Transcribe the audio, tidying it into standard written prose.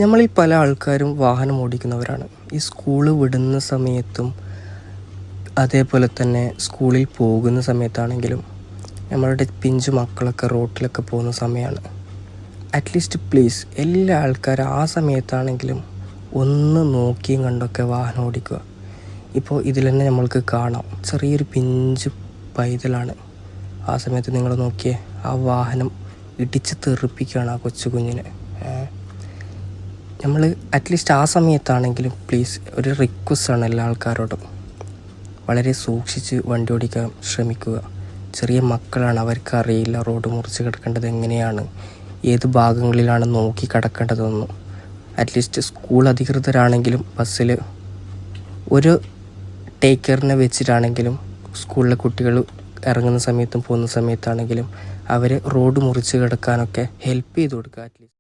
നമ്മളിൽ പല ആൾക്കാരും വാഹനം ഓടിക്കുന്നവരാണ്. ഈ സ്കൂൾ വിടുന്ന സമയത്തും അതേപോലെ തന്നെ സ്കൂളിൽ പോകുന്ന സമയത്താണെങ്കിലും നമ്മളുടെ പിഞ്ചു മക്കളൊക്കെ റോട്ടിലൊക്കെ പോകുന്ന സമയമാണ്. അറ്റ്ലീസ്റ്റ് പ്ലീസ് എല്ലാ ആൾക്കാരും ആ സമയത്താണെങ്കിലും ഒന്ന് നോക്കിയും കണ്ടൊക്കെ വാഹനം ഓടിക്കുക. ഇപ്പോൾ ഇതിൽ തന്നെ നമ്മൾക്ക് കാണാം, ചെറിയൊരു പിഞ്ചു പൈതലാണ്. ആ സമയത്ത് നിങ്ങൾ നോക്കിയേ, ആ വാഹനം ഇടിച്ച് തെറിപ്പിക്കുകയാണ് ആ കൊച്ചു കുഞ്ഞിനെ. നമ്മൾ അറ്റ്ലീസ്റ്റ് ആ സമയത്താണെങ്കിലും പ്ലീസ് ഒരു റിക്വസ്റ്റാണ് എല്ലാ ആൾക്കാരോടും, വളരെ സൂക്ഷിച്ച് വണ്ടി ഓടിക്കാൻ ശ്രമിക്കുക. ചെറിയ മക്കളാണ്, അവർക്കറിയില്ല റോഡ് മുറിച്ച് കിടക്കേണ്ടത് എങ്ങനെയാണ്, ഏത് ഭാഗങ്ങളിലാണ് നോക്കി കിടക്കേണ്ടതെന്നും. അറ്റ്ലീസ്റ്റ് സ്കൂൾ അധികൃതരാണെങ്കിലും ബസ്സിൽ ഒരു ടേക്ക് കെയറിനെ വെച്ചിട്ടാണെങ്കിലും സ്കൂളിലെ കുട്ടികൾ ഇറങ്ങുന്ന സമയത്തും പോകുന്ന സമയത്താണെങ്കിലും അവർ റോഡ് മുറിച്ച് കിടക്കാനൊക്കെ ഹെൽപ്പ് ചെയ്ത് കൊടുക്കുക അറ്റ്ലീസ്റ്റ്.